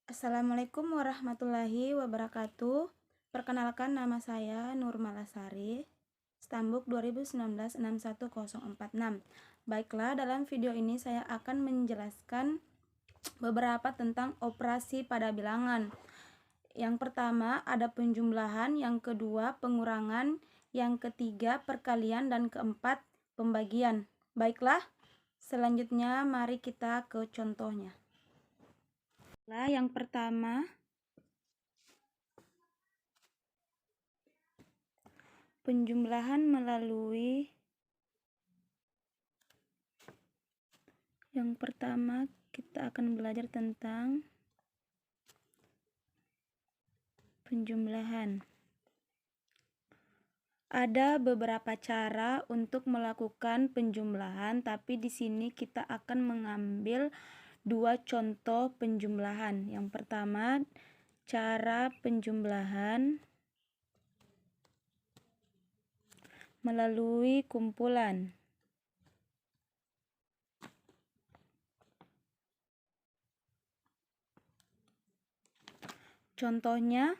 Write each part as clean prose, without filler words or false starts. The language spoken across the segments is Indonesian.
Assalamualaikum warahmatullahi wabarakatuh. Perkenalkan, nama saya Nur Malasari, Stambuk 2019-61046. Baiklah, dalam video ini saya akan menjelaskan beberapa tentang operasi pada bilangan. Yang pertama ada penjumlahan, yang kedua pengurangan, yang ketiga perkalian, dan keempat pembagian. Baiklah, selanjutnya mari kita ke contohnya. Yang pertama, penjumlahan melalui kita akan belajar tentang penjumlahan. Ada beberapa cara untuk melakukan penjumlahan, tapi di sini kita akan mengambil dua contoh penjumlahan. Yang pertama, cara penjumlahan melalui kumpulan. Contohnya,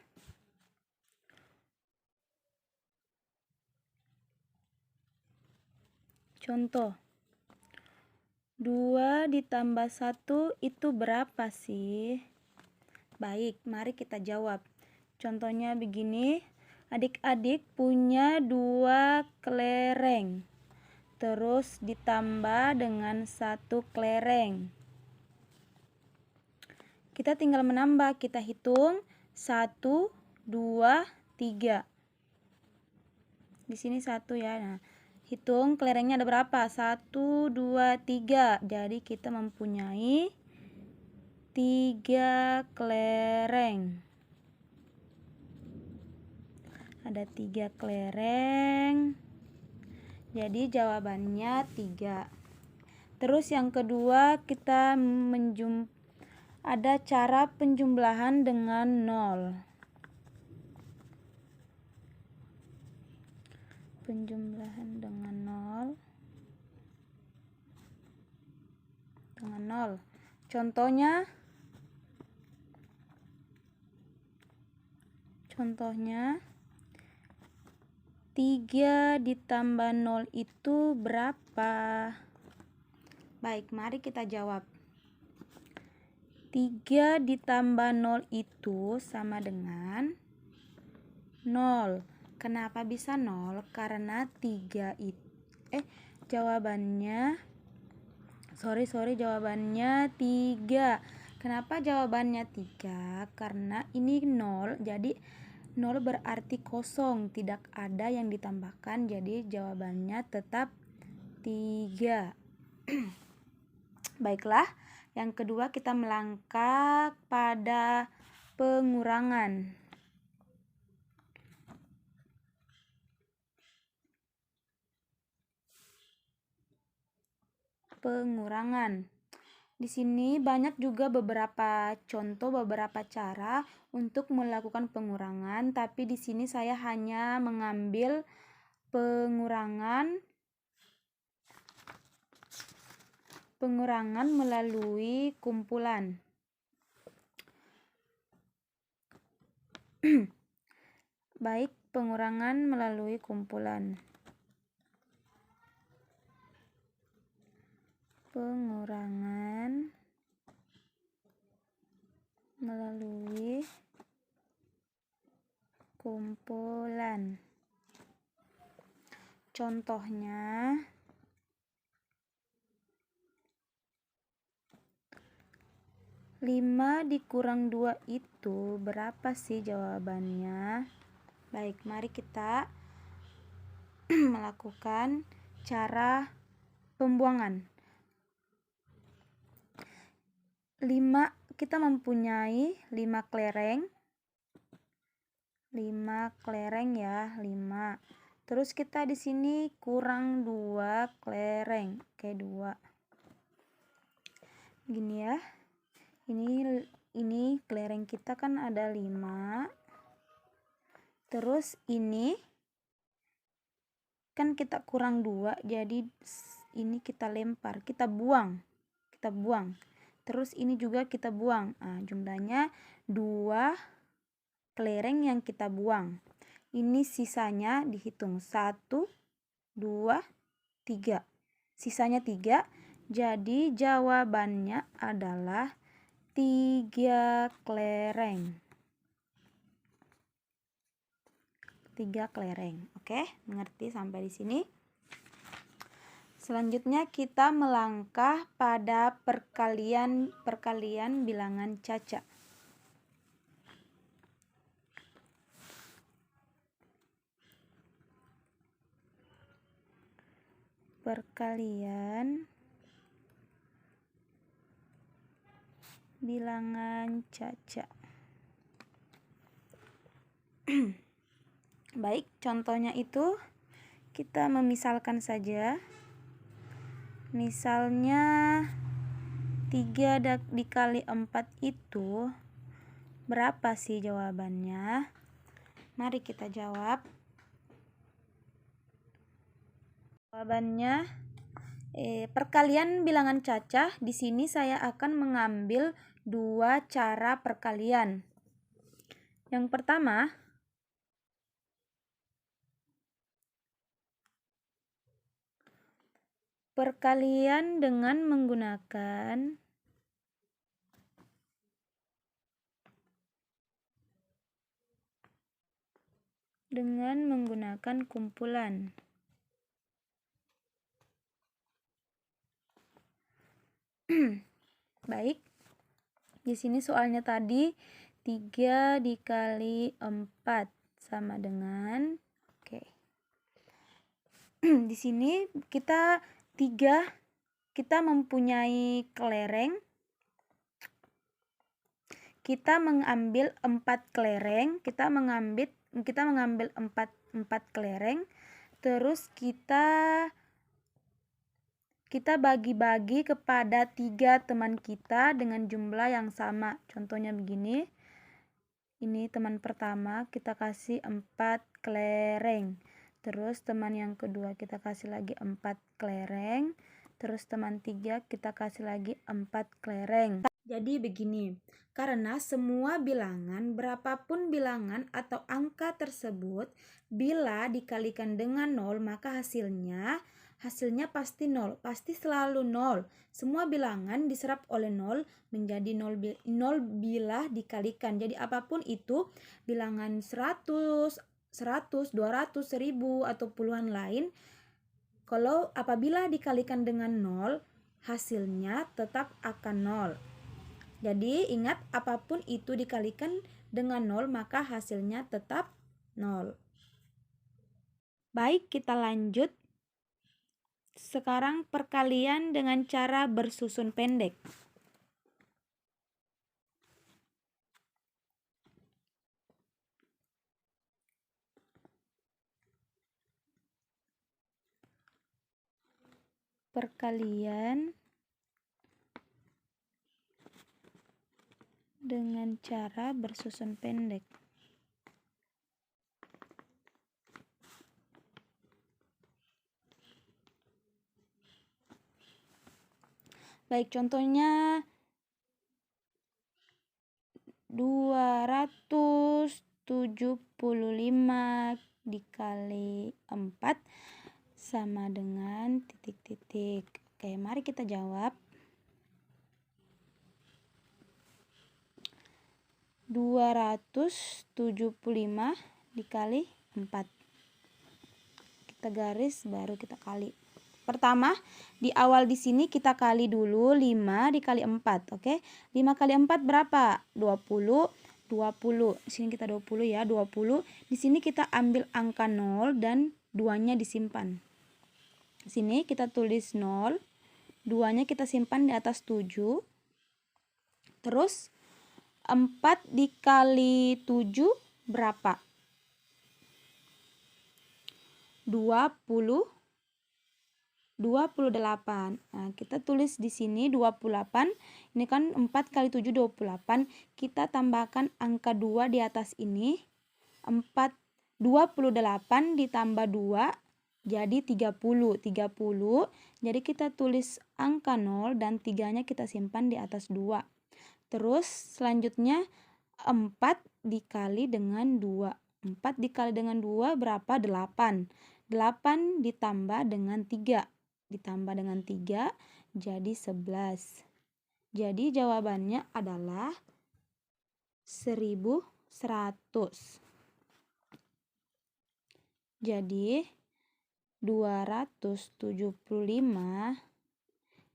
contoh 2 ditambah 1 itu berapa sih? Baik, mari kita jawab. Contohnya begini, adik-adik punya 2 kelereng, terus ditambah dengan 1 kelereng. Kita tinggal menambah, kita hitung 1, 2, 3. Di sini 1 ya. Nah, hitung kelerengnya ada berapa? 1, 2, 3. Jadi kita mempunyai 3 kelereng. Ada 3 kelereng. Jadi jawabannya 3. Terus yang kedua kita ada cara penjumlahan dengan 0. Penjumlahan dengan 0. Contohnya 3 ditambah 0 itu berapa? Baik, mari kita jawab. 3 ditambah 0 itu sama dengan 0. Kenapa bisa 0? Karena 3 itu jawabannya 3. Kenapa jawabannya 3? Karena ini 0, jadi 0 berarti kosong, tidak ada yang ditambahkan, jadi jawabannya tetap 3. Baiklah, yang kedua kita melangkah pada pengurangan. Di sini banyak juga beberapa contoh, beberapa cara untuk melakukan pengurangan, tapi di sini saya hanya mengambil pengurangan melalui kumpulan. Baik, pengurangan melalui kumpulan. Pengurangan melalui kumpulan. Contohnya, lima dikurang 2 itu berapa sih jawabannya? Baik, mari kita melakukan cara pembuangan. 5, kita mempunyai 5 kelereng. 5 kelereng ya, 5. Terus kita di sini kurang 2 kelereng. Oke, 2. Gini ya. Ini kelereng kita kan ada 5. Terus ini kan kita kurang 2, jadi ini kita lempar, kita buang. terus ini juga kita buang. Jumlahnya 2 kelereng yang kita buang. Ini sisanya dihitung 1, 2, 3. Sisanya 3. Jadi jawabannya adalah 3 kelereng. 3 kelereng. Oke, mengerti sampai di sini? Selanjutnya kita melangkah pada perkalian bilangan caca. Perkalian bilangan caca. Baik, contohnya itu kita memisalkan saja. Misalnya 3 dikali 4 itu berapa sih jawabannya? Mari kita jawab. Jawabannya perkalian bilangan cacah. Di sini saya akan mengambil 2 cara perkalian. Yang pertama, perkalian dengan menggunakan kumpulan. Baik. Di sini soalnya tadi 3 dikali 4 sama dengan di sini kita mempunyai kelereng. Kita mengambil 4 kelereng, kita mengambil 4 kelereng, terus kita bagi-bagi kepada 3 teman kita dengan jumlah yang sama. Contohnya begini. Ini teman pertama kita kasih 4 kelereng. Terus teman yang kedua kita kasih lagi 4 kelereng. Terus teman 3 kita kasih lagi 4 kelereng. Jadi begini, karena semua bilangan, berapapun bilangan atau angka tersebut, bila dikalikan dengan 0, maka hasilnya pasti 0, pasti selalu 0. Semua bilangan diserap oleh 0 menjadi 0 bila dikalikan. Jadi apapun itu, bilangan 100, 200, 1000 atau puluhan lain, kalau apabila dikalikan dengan 0, hasilnya tetap akan 0. Jadi ingat, apapun itu dikalikan dengan 0, maka hasilnya tetap 0. Baik, kita lanjut. Sekarang perkalian dengan cara bersusun pendek. Perkalian dengan cara bersusun pendek. Baik, contohnya 275 dikali 4 sama dengan titik-titik. Oke, mari kita jawab. 275 dikali 4. Kita garis baru kita kali. Pertama, di awal di sini kita kali dulu 5 dikali 4, oke? 5 kali 4 berapa? 20. Di sini kita 20 ya, 20. Di sini kita ambil angka 0 dan 2-nya disimpan. Di sini kita tulis 0, 2-nya kita simpan di atas 7. Terus 4 dikali 7 berapa? 28. Nah, kita tulis di sini 28. Ini kan 4 kali 7 28. Kita tambahkan angka 2 di atas ini. 28 ditambah 2 jadi 30. Jadi kita tulis angka 0 dan 3-nya kita simpan di atas 2. Terus selanjutnya 4 dikali dengan 2. 4 dikali dengan 2 berapa? 8. 8 ditambah dengan 3. Ditambah dengan 3 jadi 11. Jadi jawabannya adalah 1100. Jadi 275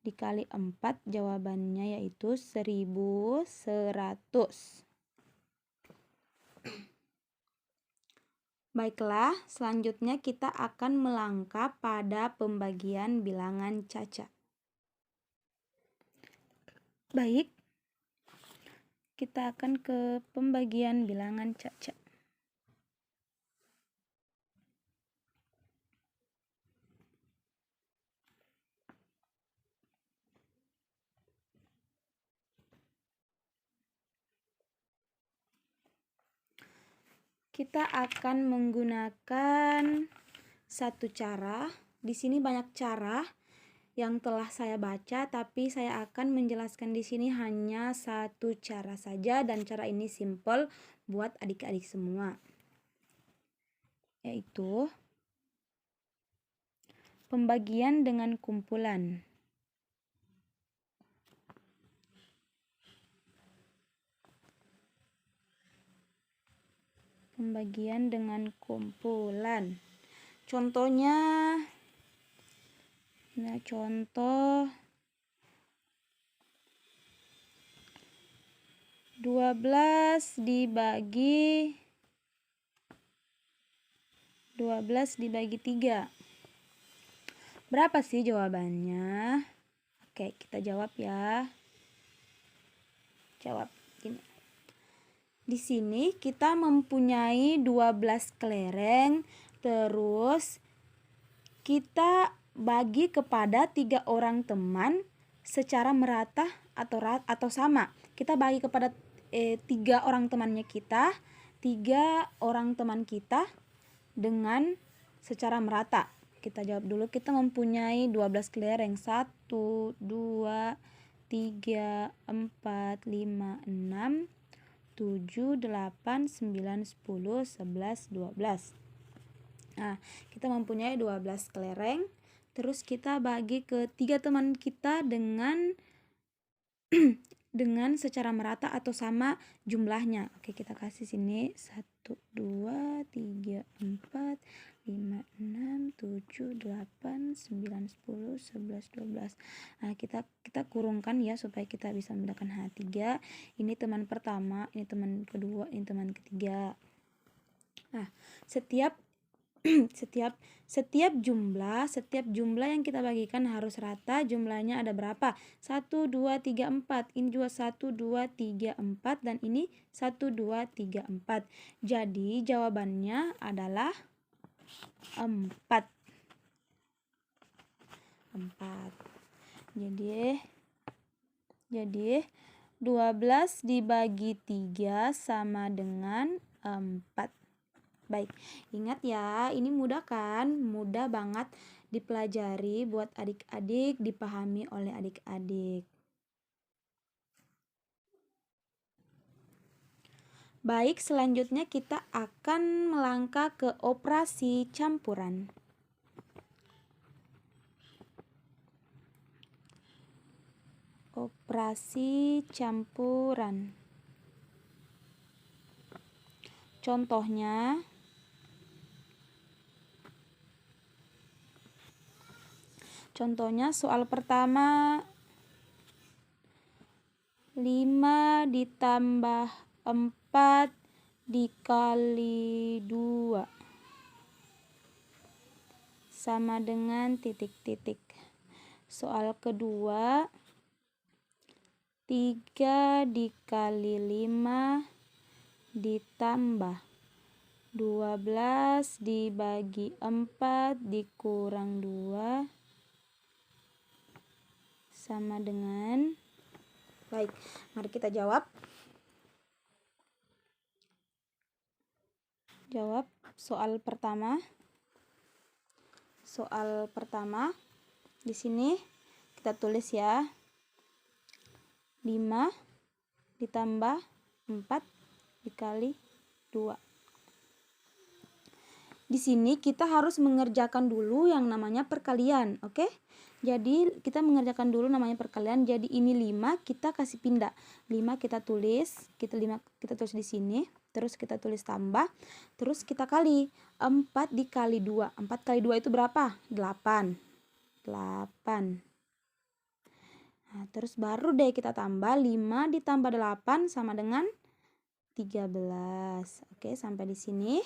dikali 4 jawabannya yaitu 1100. Baiklah, selanjutnya kita akan melangkah pada pembagian bilangan caca. Baik, kita akan ke pembagian bilangan caca. Kita akan menggunakan satu cara. Di sini banyak cara yang telah saya baca, tapi saya akan menjelaskan di sini hanya satu cara saja, dan cara ini simple buat adik-adik semua, yaitu pembagian dengan kumpulan. Pembagian dengan kumpulan. Contohnya, nah contoh 12 dibagi 3. Berapa sih jawabannya? Oke, kita jawab ya. Jawab ini. Di sini kita mempunyai 12 kelereng, terus kita bagi kepada 3 orang teman secara merata atau sama. Kita bagi kepada 3 orang temannya kita, 3 orang teman kita dengan secara merata. Kita jawab dulu, kita mempunyai 12 kelereng. 1, 2, 3, 4, 5, 6, 7, 8, 9, 10, 11, 12. Nah, kita mempunyai 12 kelereng. Terus kita bagi ke 3 teman kita dengan dengan secara merata atau sama jumlahnya. Oke, kita kasih sini 1, 2, 3, 4, 5, 6, 7, 8, 9, 10, 11, 12. Nah, kita kurungkan ya supaya kita bisa membedakan 3. Ini teman pertama, ini teman kedua, ini teman ketiga. Nah, setiap jumlah yang kita bagikan harus rata. Jumlahnya ada berapa? 1, 2, 3, 4. Ini juga 1, 2, 3, 4. Dan ini 1, 2, 3, 4. Jadi jawabannya adalah 4. Jadi 12 dibagi 3 sama dengan 4. Baik, ingat ya, ini mudah kan? Mudah banget dipelajari buat adik-adik, dipahami oleh adik-adik. Baik, selanjutnya kita akan melangkah ke operasi campuran. Operasi campuran. Contohnya, soal pertama 5 ditambah 4 dikali 2 sama dengan titik-titik. Soal kedua 3 dikali 5 ditambah 12 dibagi 4 dikurang 2 sama dengan, baik, mari kita jawab. Jawab soal pertama. soal pertama. Di sini kita tulis ya. 5 ditambah 4 dikali 2. Di sini kita harus mengerjakan dulu yang namanya perkalian, oke? Jadi kita mengerjakan dulu namanya perkalian. Jadi ini 5 kita kasih pindah. 5 kita tulis, kita tulis di sini, terus kita tulis tambah, terus kita kali. 4 dikali 2. 4 kali 2 itu berapa? 8. Nah, terus baru deh kita tambah 5 ditambah 8 sama dengan 13. Oke, sampai di sini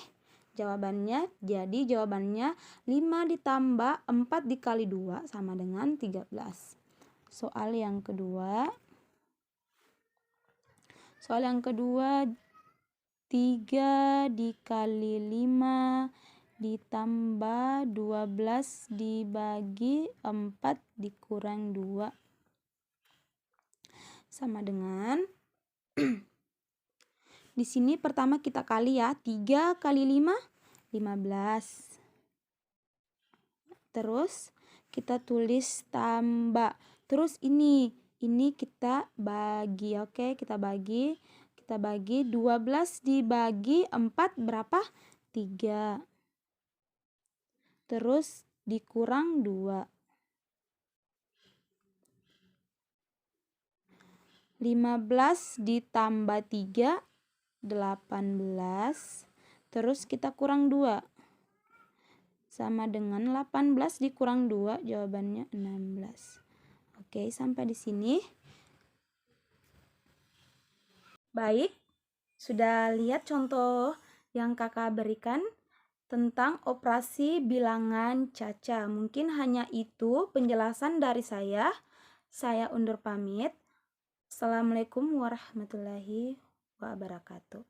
jawabannya. Jadi jawabannya 5 ditambah 4 dikali 2 sama dengan 13. Soal yang kedua. 3 dikali 5 ditambah 12 dibagi 4 dikurang 2 sama dengan di sini pertama kita kali ya. 3 kali 5 15. Terus kita tulis tambah. Terus ini kita bagi, oke? Kita bagi 12 dibagi 4 berapa? 3. Terus dikurang 2. 15 ditambah 3 18. Terus kita kurang 2 sama dengan 18 dikurang 2, jawabannya 16. Oke, sampai di sini. Baik, sudah lihat contoh yang kakak berikan tentang operasi bilangan caca. Mungkin hanya itu penjelasan dari saya. Saya undur pamit. Assalamualaikum warahmatullahi wabarakatuh.